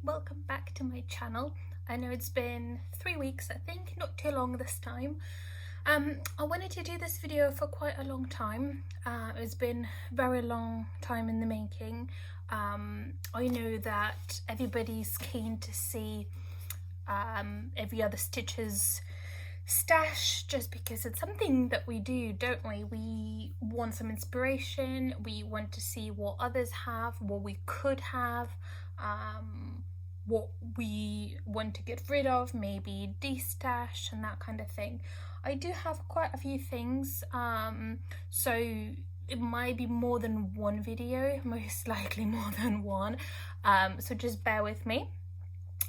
welcome back to my channel. I know it's been 3 weeks, I think, not too long this time. I wanted to do this video for quite a long time. It's been a very long time in the making. I know that everybody's keen to see every other Stitches stash, just because it's something that we do, don't we? We want some inspiration, we want to see what others have, what we could have, what we want to get rid of, maybe de-stash and that kind of thing. I do have quite a few things, so it might be more than one video, most likely more than one, so just bear with me.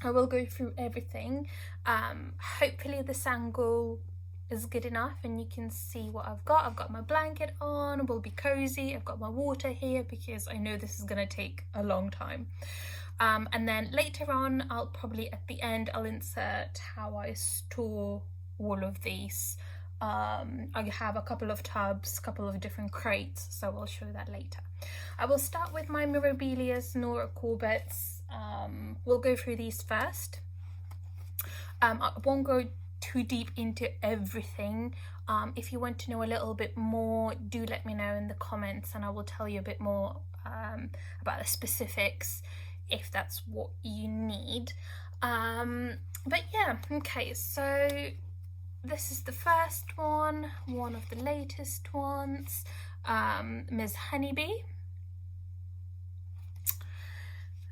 I will go through everything. Hopefully this angle is good enough and you can see what I've got. I've got my blanket on, will be cozy. I've got my water here because I know this is going to take a long time. And then later on, I'll probably at the end, I'll insert how I store all of these. I have a couple of tubs, a couple of different crates, so I'll show that later. I will start with my Memorabilia's Nora Corbett's. We'll go through these first. I won't go too deep into everything. If you want to know a little bit more, do let me know in the comments and I will tell you a bit more about the specifics if that's what you need. But yeah, okay, so this is the first one of the latest ones, Ms. Honeybee.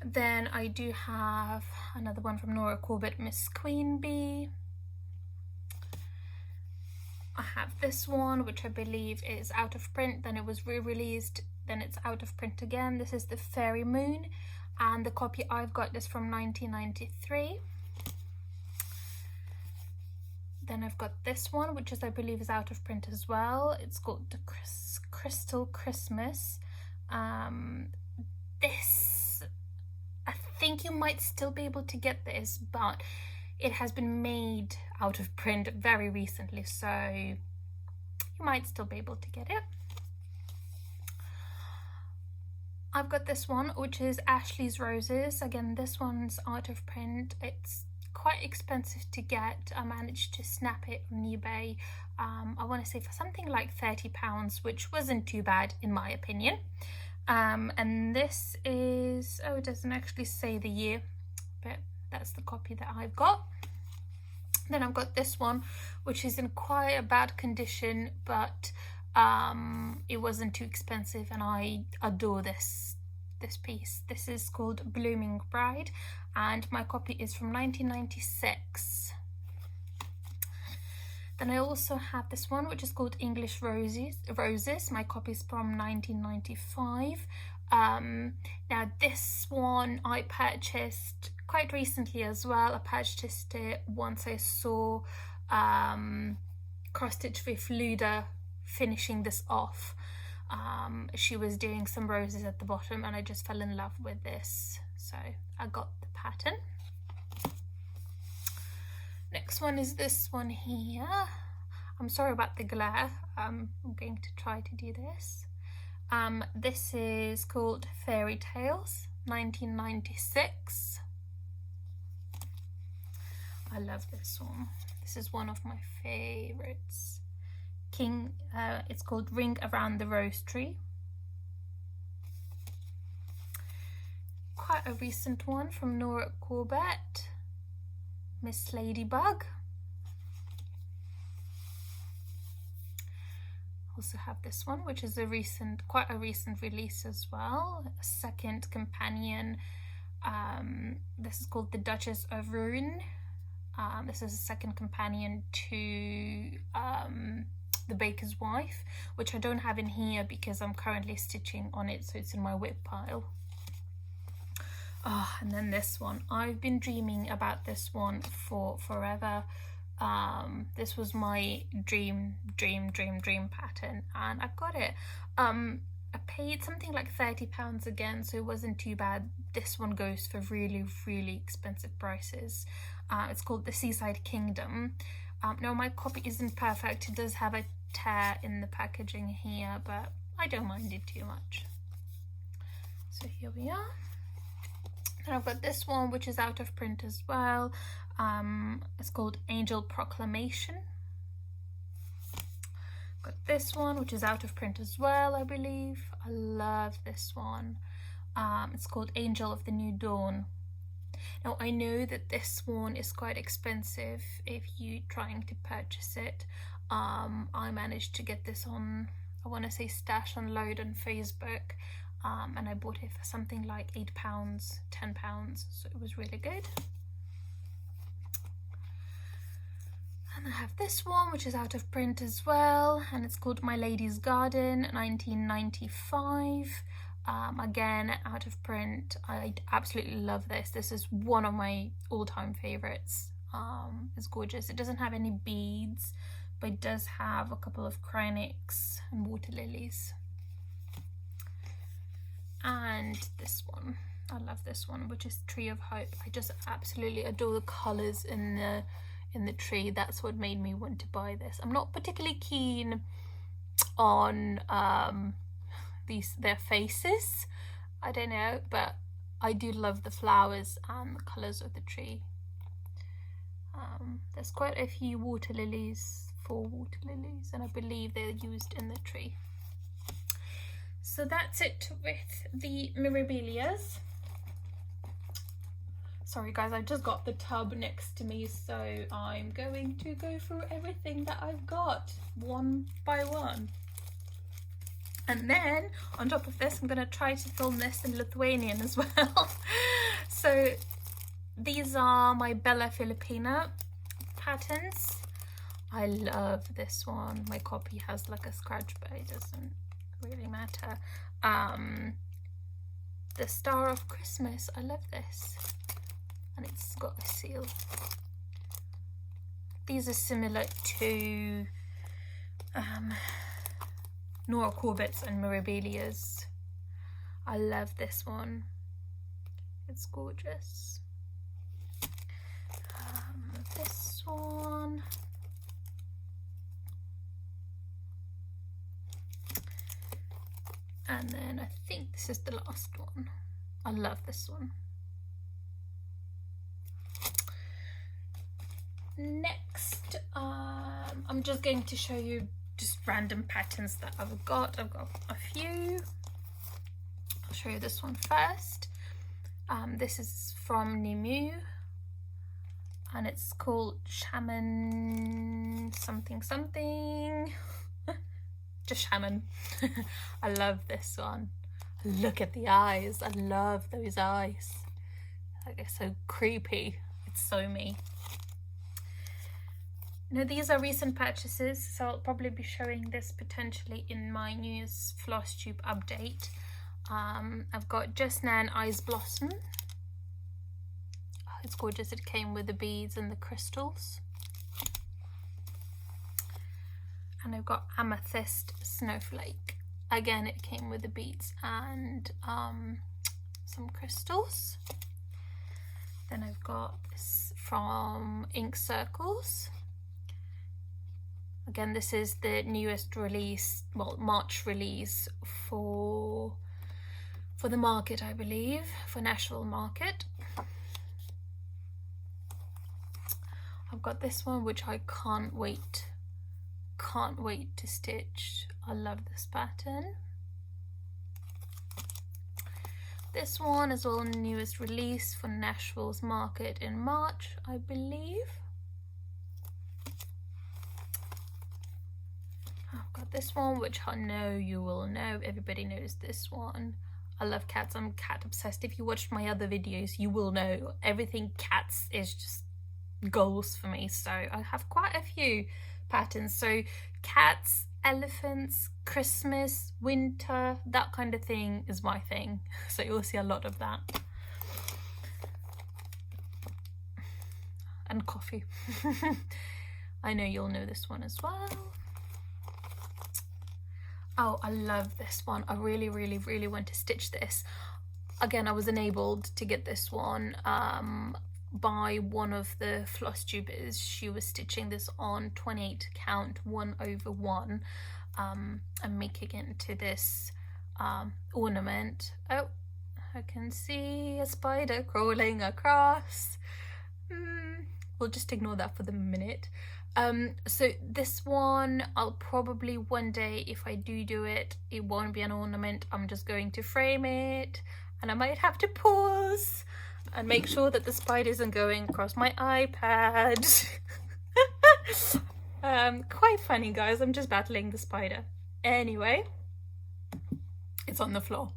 Then I do have another one from Nora Corbett, Miss Queen Bee. I have this one, which I believe is out of print, then it was re-released, then it's out of print again. This is the Fairy Moon, and the copy I've got is from 1993. Then I've got this one, which is, I believe, is out of print as well. It's called the Crystal Christmas. This, I think you might still be able to get this, but it has been made out of print very recently, so you might still be able to get it. I've got this one, which is Ashley's Roses. Again, this one's out of print. It's quite expensive to get. I managed to snap it on eBay. I want to say for something like £30, which wasn't too bad in my opinion. And this is, oh, it doesn't actually say the year, but that's the copy that I've got. Then I've got this one, which is in quite a bad condition, but it wasn't too expensive and I adore this piece. This is called Blooming Bride and my copy is from 1996. Then I also have this one, which is called English Roses. My copy is from 1995. Now this one I purchased quite recently as well. I purchased it once I saw Cross Stitch with Luda finishing this off. She was doing some roses at the bottom and I just fell in love with this, so I got the pattern. Next one is this one here. I'm sorry about the glare. I'm going to try to do this. This is called Fairy Tales, 1996. I love this one. This is one of my favorites. It's called Ring Around the Rose Tree. Quite a recent one from Nora Corbett, Miss Ladybug. Also have this one, which is quite a recent release as well. A second companion. This is called The Duchess of Rouen. This is a second companion to The Baker's Wife, which I don't have in here because I'm currently stitching on it, so it's in my whip pile. Oh, and then this one. I've been dreaming about this one for forever. This was my dream pattern and I've got it. I paid something like £30 again, so it wasn't too bad. This one goes for really expensive prices. It's called The Seaside Kingdom. Now my copy isn't perfect. It does have a tear in the packaging here, but I don't mind it too much. So here we are. And I've got this one, which is out of print as well. It's called Angel Proclamation. Got this one, which is out of print as well, I believe. I love this one. It's called Angel of the New Dawn. Now, I know that this one is quite expensive if you're trying to purchase it. I managed to get this on, I want to say, Stash Unload on Facebook. And I bought it for something like £8, £10, so it was really good. And I have this one, which is out of print as well, and it's called My Lady's Garden, 1995. Again, out of print. I absolutely love this. This is one of my all-time favorites. It's gorgeous. It doesn't have any beads, but it does have a couple of cryonics and water lilies. And this one, I love this one, which is Tree of Hope. I just absolutely adore the colors in the tree. That's what made me want to buy this. I'm not particularly keen on their faces, I don't know, but I do love the flowers and the colors of the tree. There's quite a few water lilies, 4 water lilies, and I believe they're used in the tree. So that's it with the Memorabilias. Sorry guys, I just got the tub next to me, so I'm going to go through everything that I've got one by one. And then on top of this, I'm going to try to film this in Lithuanian as well. So these are my Bella Filipina patterns. I love this one. My copy has like a scratch, but it doesn't really matter. The Star of Christmas, I love this, and it's got a seal. These are similar to Nora Corbett's and Memorabilia's. I love this one, it's gorgeous. This one, and then I think this is the last one. I love this one. Next, I'm just going to show you just random patterns that I've got. I've got a few. I'll show you this one first. This is from Nemu, and it's called Shaman something something. Just Shaman. I love this one. Look at the eyes. I love those eyes. Like, they're so creepy. It's so me. Now, these are recent purchases, so I'll probably be showing this potentially in my New Year's floss tube update. I've got Just Nan Eyes Blossom. Oh, it's gorgeous. It came with the beads and the crystals. And I've got Amethyst Snowflake. Again, it came with the beads and some crystals. Then I've got this from Ink Circles. Again, this is the newest release, well, March release for the market, I believe, for Nashville market. I've got this one, which I can't wait to stitch. I love this pattern. This one as well, newest release for Nashville's market in March, I believe. I've got this one, which I know you will know. Everybody knows this one. I love cats. I'm cat obsessed. If you watched my other videos, you will know everything cats is just goals for me. So I have quite a few patterns. So cats, elephants, Christmas, winter, that kind of thing is my thing. So you'll see a lot of that. And coffee. I know you'll know this one as well. Oh, I love this one. I really want to stitch this. Again, I was enabled to get this one by one of the floss tubers. She was stitching this on 28 count 1/1 and making it into this ornament. Oh, I can see a spider crawling across. We'll just ignore that for the minute. So this one, I'll probably one day, if I do it, it won't be an ornament. I'm just going to frame it, and I might have to pause and make sure that the spider isn't going across my iPad. Quite funny, guys. I'm just battling the spider. Anyway, it's on the floor.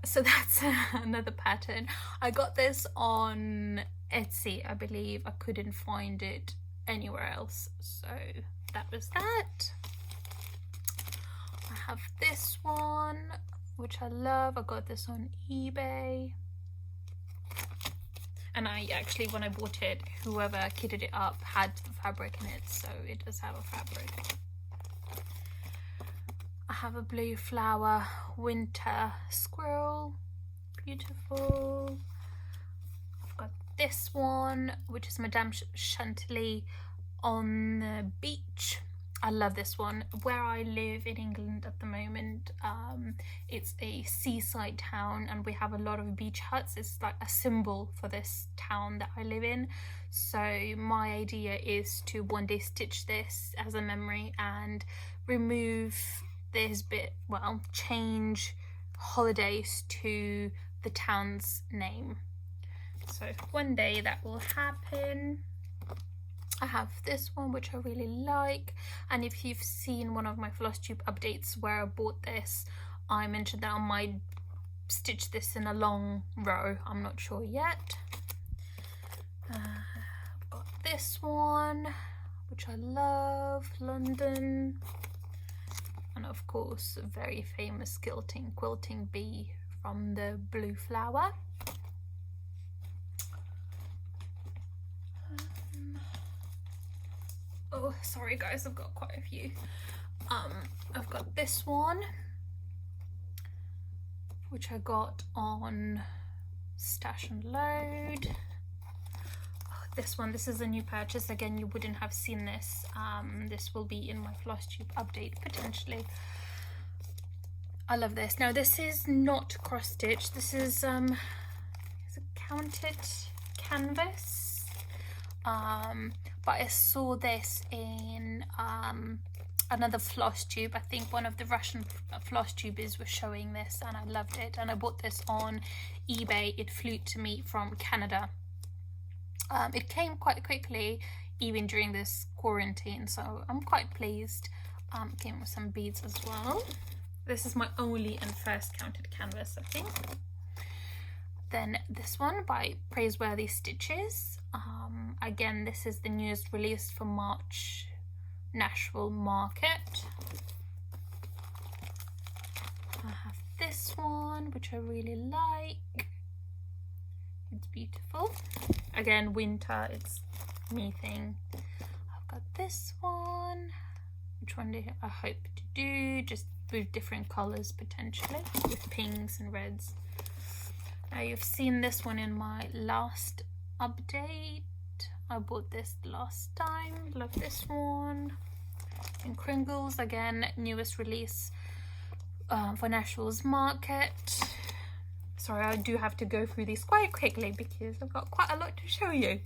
So that's another pattern. I got this on Etsy, I believe. I couldn't find it anywhere else, so that was that. I have this one, which I love. I got this on eBay, and I actually, when I bought it, whoever kitted it up had the fabric in it, so it does have a fabric. I have a blue flower winter squirrel, beautiful. I've got this one, which is Madame Chantilly on the beach. I love this one. Where I live in England at the moment, it's a seaside town, and we have a lot of beach huts. It's like a symbol for this town that I live in. So my idea is to one day stitch this as a memory and remove this bit, well, change holidays to the town's name. So one day that will happen. I have this one, which I really like, and if you've seen one of my floss tube updates where I bought this, I mentioned that I might stitch this in a long row. I'm not sure yet. I've got this one, which I love, London, and of course a very famous quilting bee from the blue flower. Oh, sorry guys, I've got quite a few. I've got this one, which I got on Stash and Load. Oh, this is a new purchase. Again, you wouldn't have seen this. This will be in my floss tube update potentially. I love this. Now this is not cross stitch. This is a counted canvas. But I saw this in another floss tube. I think one of the Russian floss tubers was showing this, and I loved it, and I bought this on eBay. It flew to me from Canada. It came quite quickly, even during this quarantine, so I'm quite pleased. It came with some beads as well. This is my only and first counted canvas, I think. Then this one by Praiseworthy Stitches. Again, this is the newest release for March Nashville Market. I have this one, which I really like. It's beautiful. Again, winter, it's me thing. I've got this one. Which one do I hope to do? Just with different colours potentially, with pinks and reds. Now you've seen this one in my last update. I bought this last time. Love this one. In Kringles, again, newest release for Nashville's Market. Sorry, I do have to go through these quite quickly because I've got quite a lot to show you.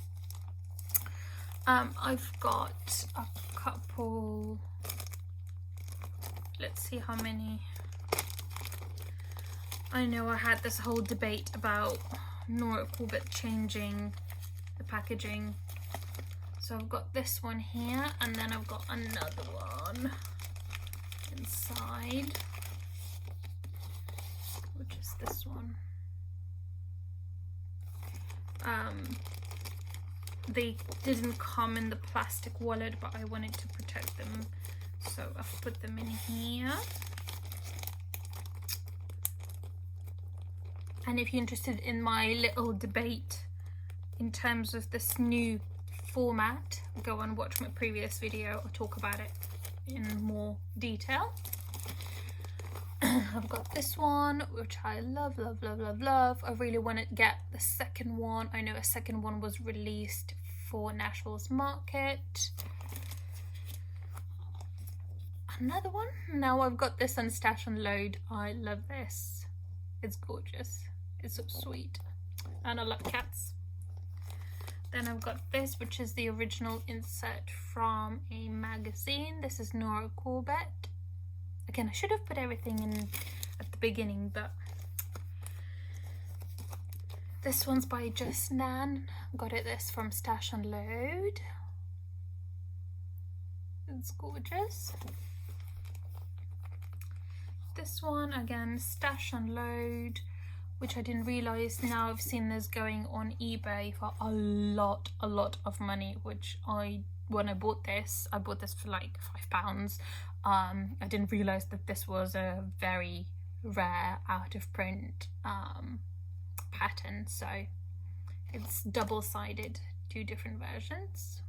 I've got a couple. Let's see how many. I know I had this whole debate about Nora Corbett changing the packaging. So I've got this one here, and then I've got another one inside, which is this one. They didn't come in the plastic wallet, but I wanted to protect them, so I've put them in here. And if you're interested in my little debate in terms of this new format, go and watch my previous video. I'll talk about it in more detail. I've got this one, which I love, love, love, love, love. I really want to get the second one. I know a second one was released for Nashville's Market. Another one. Now I've got this on Stash and Load. I love this. It's gorgeous. It's so sweet. And I love cats. Then I've got this, which is the original insert from a magazine. This is Nora Corbett. Again, I should have put everything in at the beginning, but this one's by Just Nan. Got this from Stash and Load. It's gorgeous. This one, again, Stash and Load, which I didn't realise. Now I've seen this going on eBay for a lot of money, which when I bought this for like £5. I didn't realise that this was a very rare out of print pattern, so it's double-sided, 2 different versions.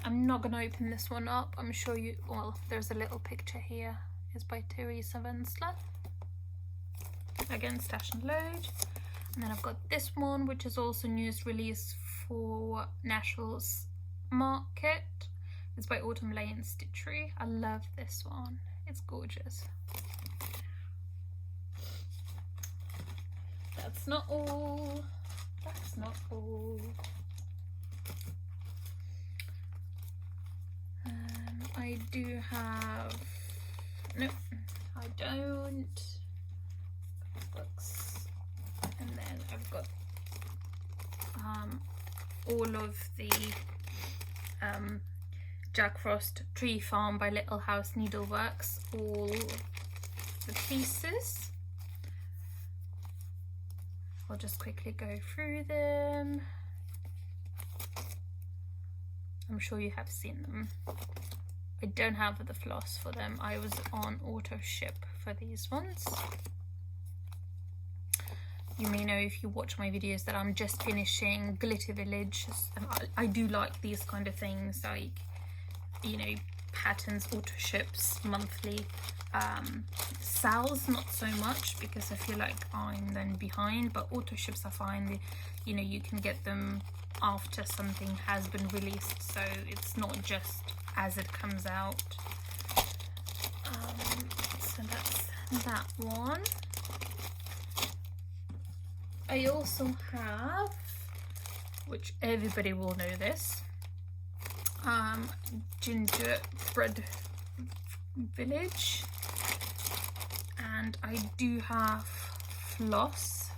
I'm not going to open this one up. I'm sure you, well, there's a little picture here. It's by Teresa Vensler. Again, Stash and Load. And then I've got this one, which is also newest release for Nashville's Market. It's by Autumn Lane Stitchery. I love this one. It's gorgeous. That's not all. That's not all. I do have, nope, I don't. Books. And then I've got all of the Jack Frost Tree Farm by Little House Needleworks, all the pieces. I'll just quickly go through them. I'm sure you have seen them. I don't have the floss for them. I was on auto ship for these ones. You may know if you watch my videos that I'm just finishing Glitter Village. And I do like these kind of things, like, you know, patterns, auto ships, monthly. Sales not so much, because I feel like I'm then behind, but auto ships are fine. You know, you can get them after something has been released, so it's not just as it comes out. So that's that one. I also have, which everybody will know this, Gingerbread Village, and I do have floss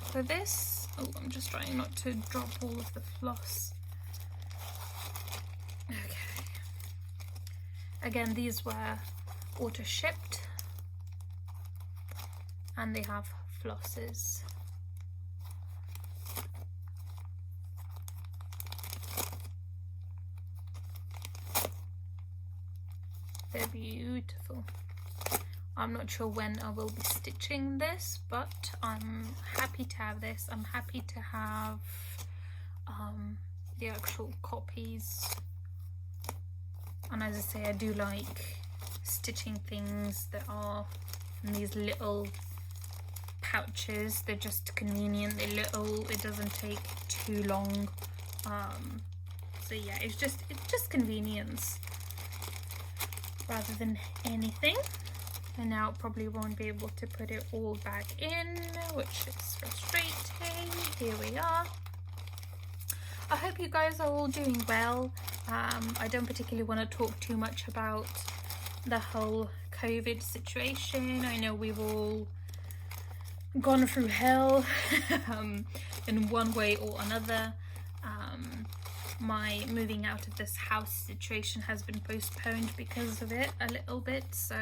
for this. Oh, I'm just trying not to drop all of the floss. Okay. Again, these were auto shipped, and they have flosses. They're beautiful. I'm not sure when I will be stitching this, but I'm happy to have this. I'm happy to have the actual copies. And as I say, I do like stitching things that are in these little pouches. They're just convenient. They're little. It doesn't take too long. So yeah, it's just convenience rather than anything. And now I probably won't be able to put it all back in, which is frustrating. Here we are. I hope you guys are all doing well. I don't particularly want to talk too much about the whole COVID situation. I know we've all gone through hell in one way or another. My moving out of this house situation has been postponed because of it a little bit, so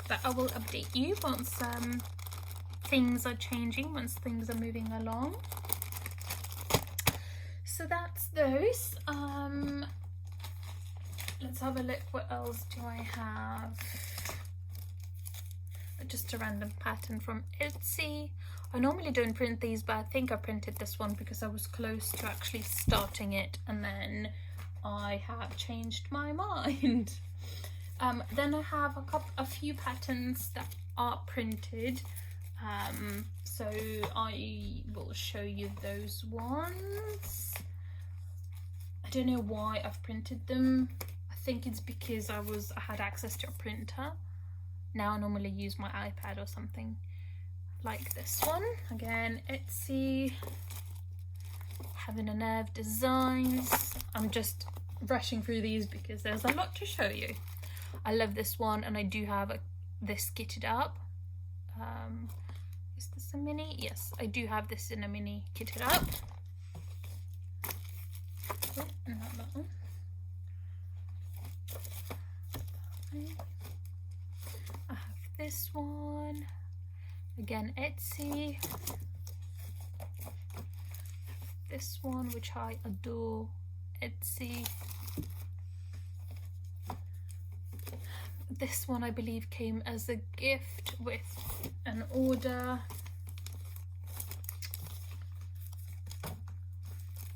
but I will update you once things are changing, once things are moving along. So that's those. Let's have a look. What else do I have? Just a random pattern from Etsy. I normally don't print these, but I think I printed this one because I was close to actually starting it, and then I have changed my mind. Then I have a few patterns that are printed, so I will show you those ones. I don't know why I've printed them. I think it's because I had access to a printer. Now I normally use my iPad or something. Like this one, again, Etsy, Heaven and Earth Designs. I'm just rushing through these because there's a lot to show you. I love this one, and I do have this kitted up. Is this a mini? Yes, I do have this in a mini kitted up. Oh, not that one. I have this one, again Etsy. This one, which I adore, Etsy. This one I believe came as a gift with an order.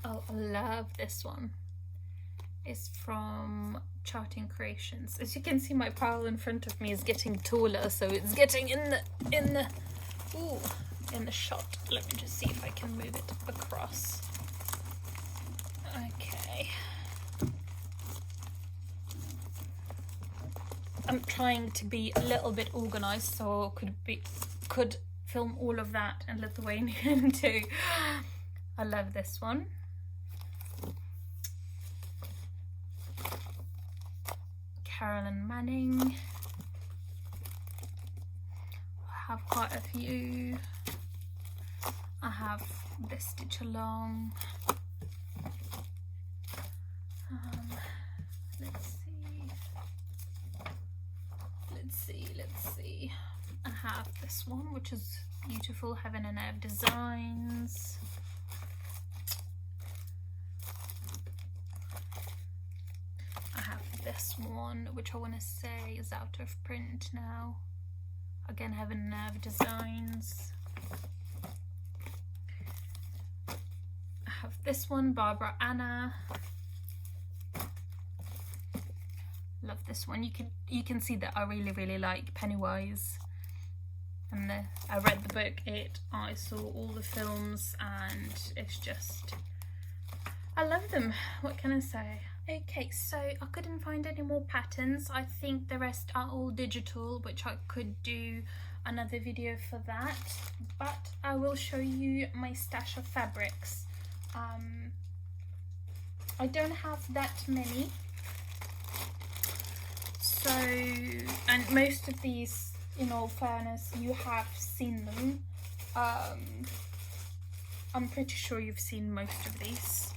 Oh, I love this one. It's from Charting Creations. As you can see, my pile in front of me is getting taller, so it's getting in the shot. Let me just see if I can move it across. Okay. I'm trying to be a little bit organized, so could film all of that in Lithuanian too. I love this one. Carolyn Manning. I have quite a few. I have this Stitch Along. Let's see. I have this one, which is beautiful, Heaven and Earth Designs. I have this one, which I want to say is out of print now. Again, Heaven and Earth Designs. I have this one, Barbara Anna. Love this one. You can see that I really like Pennywise, and I read the book, I saw all the films, and it's just, I love them. What can I say? Okay, so I couldn't find any more patterns. I think the rest are all digital, which I could do another video for that, but I will show you my stash of fabrics. I don't have that many. So, and most of these, in all fairness, you have seen them. I'm pretty sure you've seen most of these.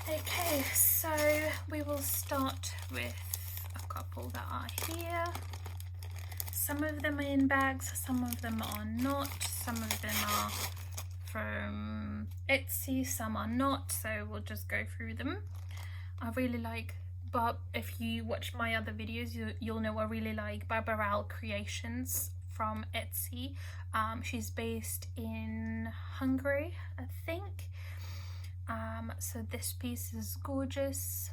Okay, so we will start with a couple that are here. Some of them are in bags, some of them are not. Some of them are from Etsy, some are not, so we'll just go through them. I really like, but if you watch my other videos, you'll know I really like Barbaral Creations from Etsy. She's based in Hungary, I think. So this piece is gorgeous.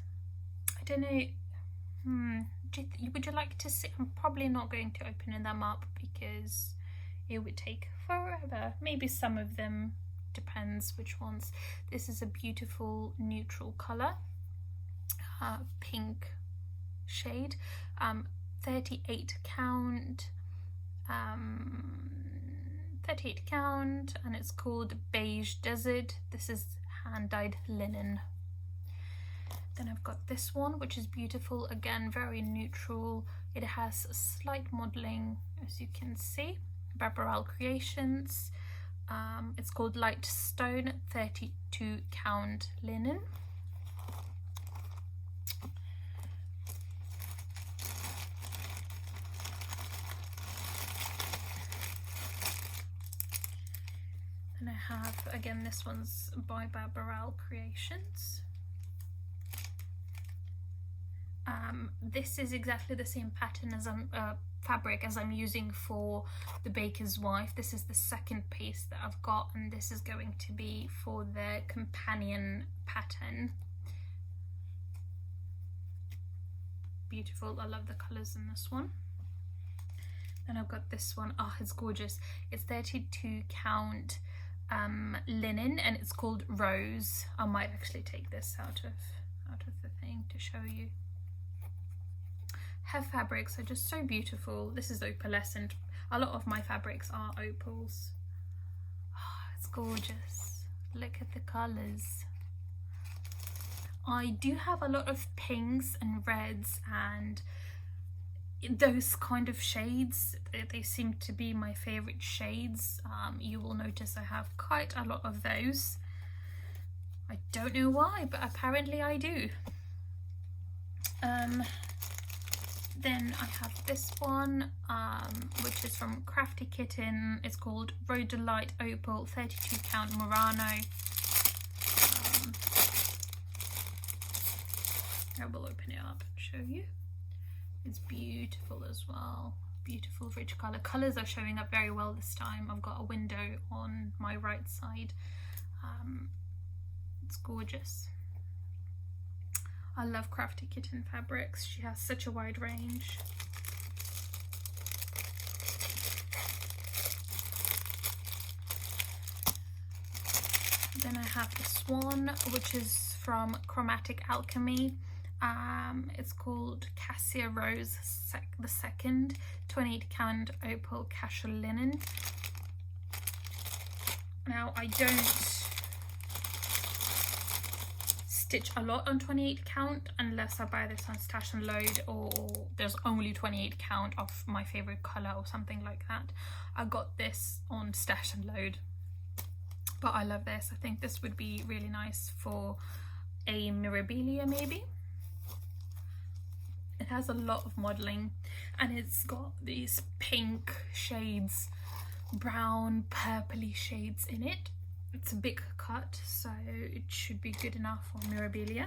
I don't know, would you like to see? I'm probably not going to open them up because it would take forever. Maybe some of them, depends which ones. This is a beautiful neutral color. Pink shade, 38 count, and it's called Beige Desert. This is hand-dyed linen. Then I've got this one, which is beautiful, again very neutral. It has a slight modeling, as you can see. Barbaral Creations. It's called Light Stone, 32 count linen. And I have, again, this one's by Barbaral Creations. This is exactly the same pattern as fabric as I'm using for the Baker's Wife. This is the second piece that I've got, and this is going to be for the companion pattern. Beautiful, I love the colours in this one. Then I've got this one. Oh, it's gorgeous. It's 32 count linen, and it's called Rose. I might actually take this out of the thing to show you. her fabrics are just so beautiful. This is opalescent. A lot of my fabrics are opals. Oh, it's gorgeous. Look at the colours. I do have a lot of pinks and reds and those kind of shades. They seem to be my favourite shades. You will notice I have quite a lot of those. I don't know why, but apparently I do. Then I have this one, which is from Crafty Kitten. It's called Rhodolite Opal 32 count Murano. I will open it up and show you. It's beautiful as well. Beautiful rich colour. Colours are showing up very well this time. I've got a window on my right side. It's gorgeous. I love Crafty Kitten fabrics. She has such a wide range. Then I have this one, which is from Chromatic Alchemy. It's called Cassia Rose the Second 28 count opal casual linen. Now I don't stitch a lot on 28 count unless I buy this on Stash and Load, or there's only 28 count of my favorite color or something like that. I got this on Stash and Load, but I love this. I think this would be really nice for a Memorabilia maybe. It has a lot of modeling and it's got these pink shades, brown purpley shades in it. It's a big cut, so it should be good enough for Memorabilia.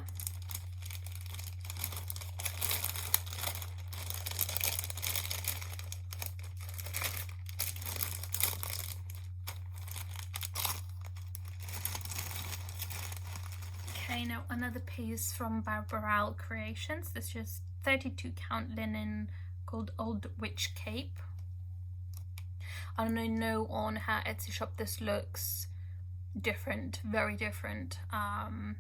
Okay, now another piece from Barbara Creations. This is 32 count linen called Old Witch Cape. I don't know on her Etsy shop this looks different, very different.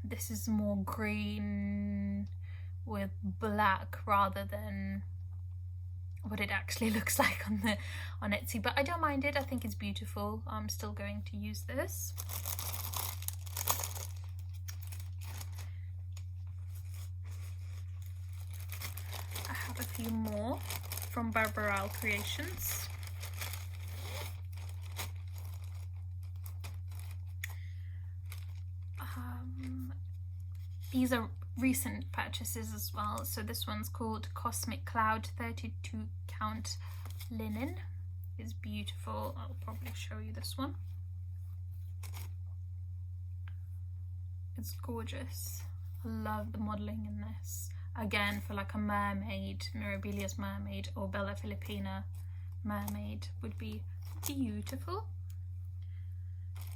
This is more green with black rather than what it actually looks like on Etsy, but I don't mind it. I think it's beautiful. I'm still going to use this. I have a few more from Barbara Creations. These are recent purchases as well. So this one's called Cosmic Cloud 32 count linen. It's beautiful. I'll probably show you this one. It's gorgeous. I love the modeling in this. Again, for like a mermaid, Memorabilia's mermaid or Bella Filipina mermaid would be beautiful.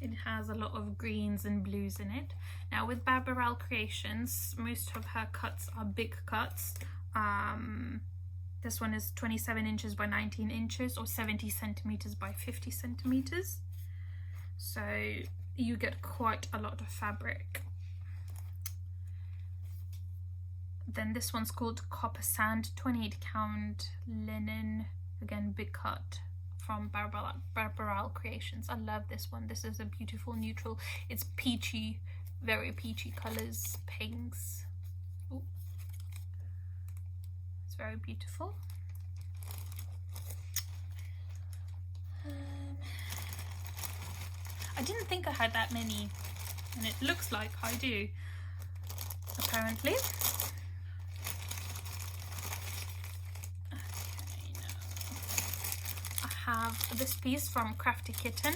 It has a lot of greens and blues in it. Now with Barbara Creations, most of her cuts are big cuts. This one is 27 inches by 19 inches or 70 centimeters by 50 centimeters. So you get quite a lot of fabric. Then this one's called Copper Sand 28 count linen. Again, big cut. From Barbara Creations. I love this one. This is a beautiful neutral. It's peachy, very peachy colors, pinks. Ooh. It's very beautiful. I didn't think I had that many, and it looks like I do, apparently. Have this piece from Crafty Kitten.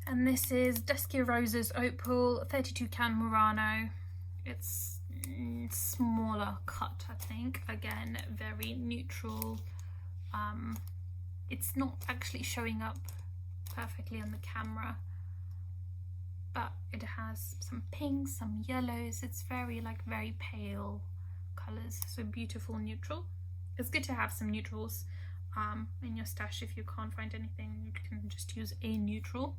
And this is Dusky Roses Opal 32 count Murano. It's smaller cut, I think. Again, very neutral. It's not actually showing up perfectly on the camera, but it has some pinks, some yellows. It's very pale colors, so beautiful neutral. It's good to have some neutrals in your stash. If you can't find anything, you can just use a neutral.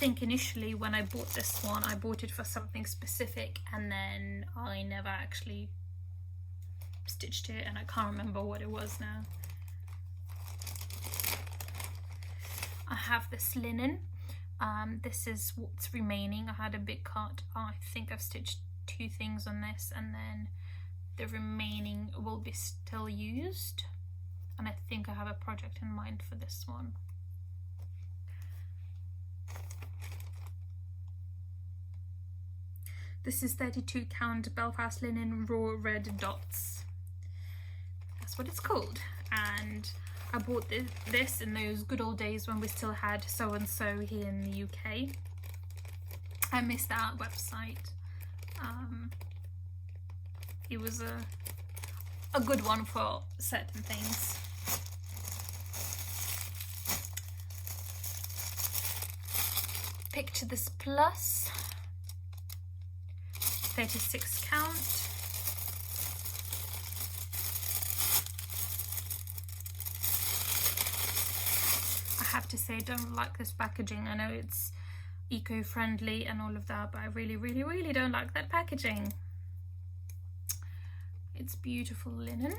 think initially when I bought this one, I bought it for something specific, and then I never actually stitched it, and I can't remember what it was now. I have this linen. This is what's remaining. I had a big cut. I think I've stitched 2 things on this, and then the remaining will be still used, and I think I have a project in mind for this one. This is 32 count Belfast linen raw red dots. That's what it's called. And I bought this in those good old days when we still had So and So here in the UK. I miss that website. It was a good one for certain things. Picture this plus, 36 count. I have to say I don't like this packaging. I know it's eco-friendly and all of that, but I really don't like that packaging. It's beautiful linen.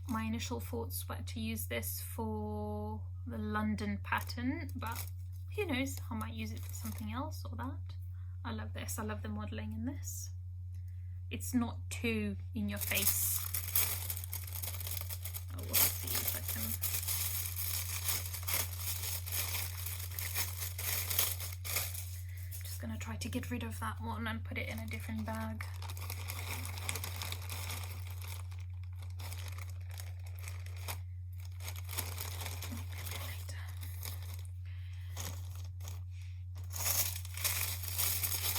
My initial thoughts were to use this for the London pattern, but who knows, I might use it for something else or that. I love this. I love the modelling in this. It's not too in your face. I will see if I can. Just gonna try to get rid of that one and put it in a different bag.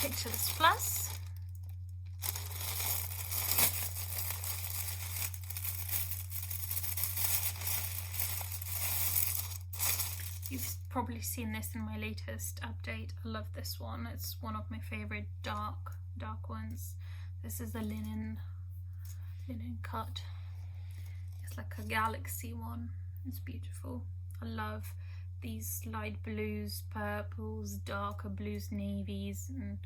Picture this plus. You've probably seen this in my latest update. I love this one. It's one of my favorite dark ones. This is the linen cut. It's like a galaxy one. It's beautiful. I love these light blues, purples, darker blues, navies, and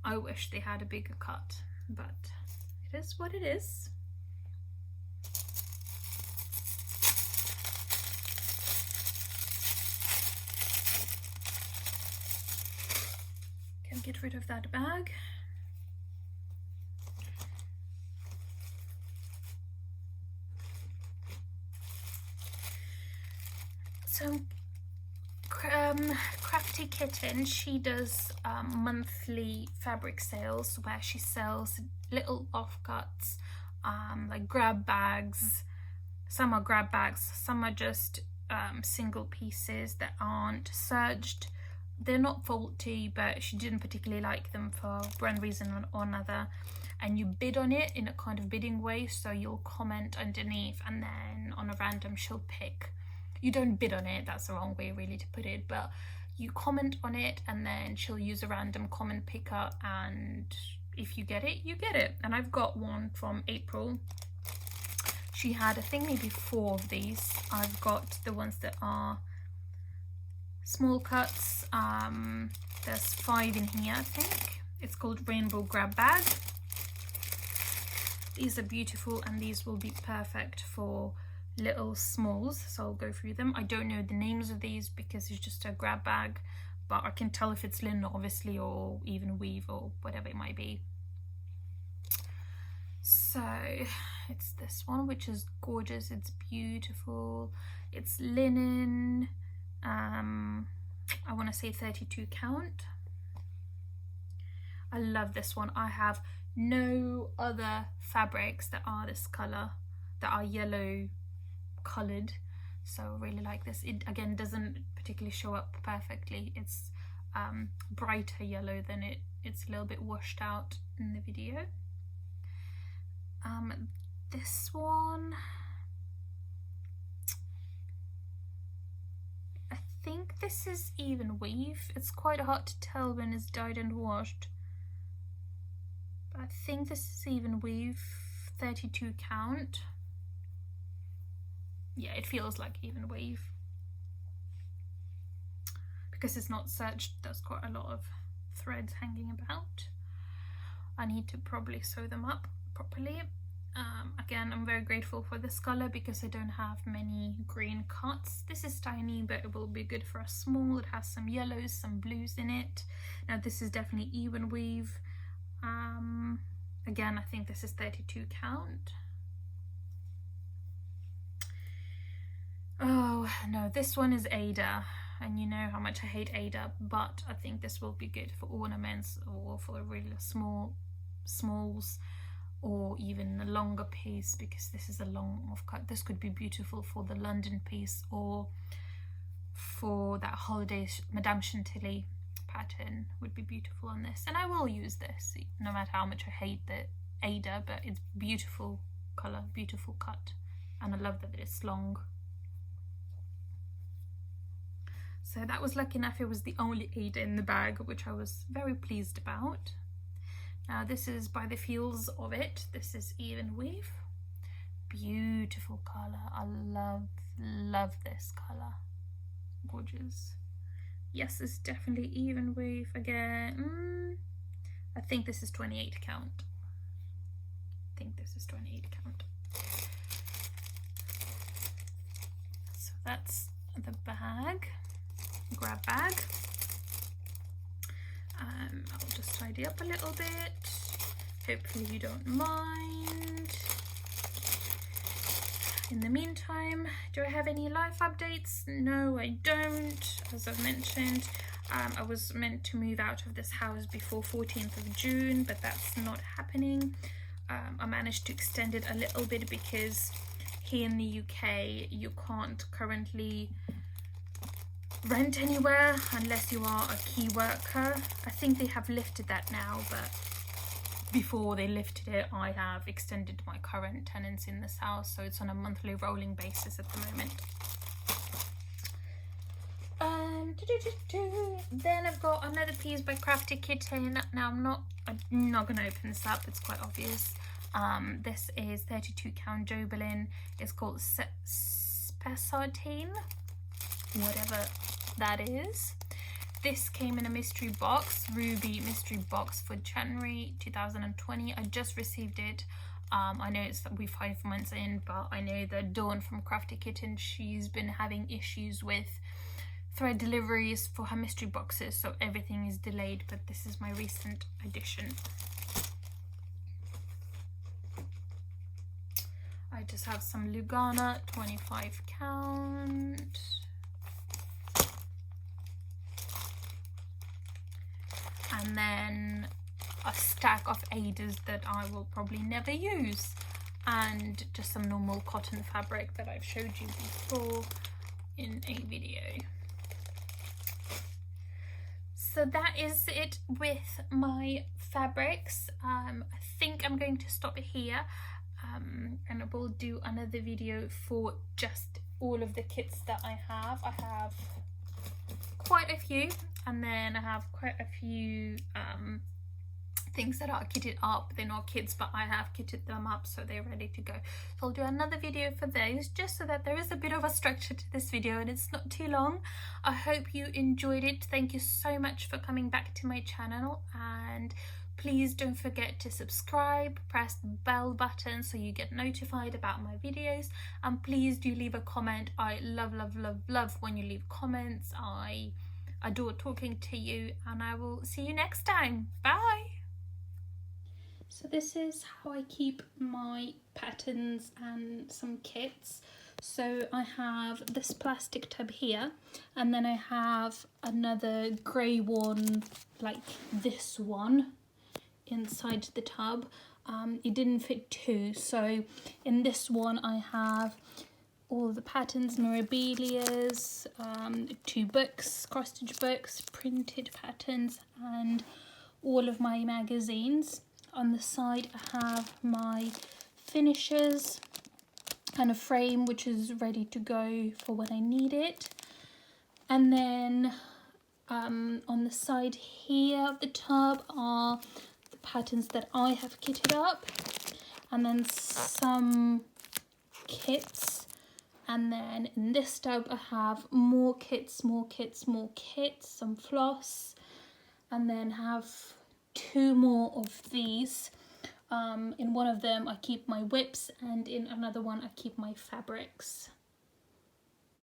I wish they had a bigger cut, but it is what it is. Can get rid of that bag. So Crafty Kitten, she does monthly fabric sales where she sells little offcuts, like grab bags. Some are grab bags, some are just single pieces that aren't serged. They're not faulty, but she didn't particularly like them for one reason or another, and you bid on it in a kind of bidding way. So you'll comment underneath, and then on a random she'll pick. You don't bid on it, that's the wrong way really to put it, but you comment on it, and then she'll use a random comment picker, and if you get it, you get it. And I've got one from April. She had, I think, maybe 4 of these. I've got the ones that are small cuts. There's 5 in here, I think. It's called Rainbow Grab Bag. These are beautiful, and these will be perfect for little smalls, so I'll go through them. I don't know the names of these because it's just a grab bag, but I can tell if it's linen, obviously, or even weave or whatever it might be. So it's this one, which is gorgeous. It's beautiful. It's linen. I want to say 32 count. I love this one. I have no other fabrics that are this color, that are yellow colored, so I really like this. It again doesn't particularly show up perfectly. It's brighter yellow than it's a little bit washed out in the video. This one, I think this is even weave. It's quite hard to tell when it's dyed and washed, but I think this is even weave, 32 count. Yeah, it feels like even weave because it's not serged, there's quite a lot of threads hanging about. I need to probably sew them up properly. Again, I'm very grateful for this color because I don't have many green cuts. This is tiny, but it will be good for a small. It has some yellows, some blues in it. Now this is definitely even weave. Again, I think this is 32 count. Oh no, this one is Ada, and you know how much I hate Ada, but I think this will be good for ornaments or for really smalls, or even a longer piece, because this is a long cut. This could be beautiful for the London piece or for that holiday Madame Chantilly pattern, would be beautiful on this. And I will use this no matter how much I hate the Ada, but it's beautiful color, beautiful cut, and I love that it's long. So that was lucky enough, it was the only Ada in the bag, which I was very pleased about. Now this is by the feels of it. This is even weave. Beautiful color. I love this color. Gorgeous. Yes, it's definitely even weave again. I think this is 28 count. I think this is 28 count. So that's the bag. Grab bag. I'll just tidy up a little bit. Hopefully you don't mind. In the meantime, do I have any life updates? No, I don't. As I've mentioned, I was meant to move out of this house before 14th of June, but that's not happening. I managed to extend it a little bit because here in the UK you can't currently rent anywhere unless you are a key worker. I think they have lifted that now, but before they lifted it, I have extended my current tenants in this house, so it's on a monthly rolling basis at the moment. Then I've got another piece by Crafty Kitten. Now I'm not gonna open this up, it's quite obvious. This is 32 count Jobelin. It's called Spessartine, whatever that is. This came in a mystery box, Ruby mystery box for January 2020. I just received it. I know we're 5 months in, but I know that Dawn from Crafty Kitten, she's been having issues with thread deliveries for her mystery boxes, so everything is delayed, but this is my recent addition. I just have some Lugana 25 count. And then a stack of Adas that I will probably never use, and just some normal cotton fabric that I've showed you before in a video. So that is it with my fabrics. I think I'm going to stop here, and I will do another video for just all of the kits that I have. I have quite a few, and then I have quite a few things that are kitted up. They're not kits, but I have kitted them up so they're ready to go. So I'll do another video for those, just so that there is a bit of a structure to this video and it's not too long. I hope you enjoyed it. Thank you so much for coming back to my channel, and please don't forget to subscribe, press the bell button so you get notified about my videos, and please do leave a comment. I love when you leave comments. I adore talking to you, and I will see you next time. Bye. So this is how I keep my patterns and some kits. So I have this plastic tub here, and then I have another grey one like this one inside the tub. It didn't fit two, so in this one I have all the patterns, Memorabilias, 2 books, cross-stitch books, printed patterns, and all of my magazines. On the side I have my finishes and a frame which is ready to go for when I need it. And then on the side here of the tub are the patterns that I have kitted up, and then some kits And then in this tub I have more kits, some floss, and then have 2 more of these. In one of them I keep my whips, and in another one I keep my fabrics.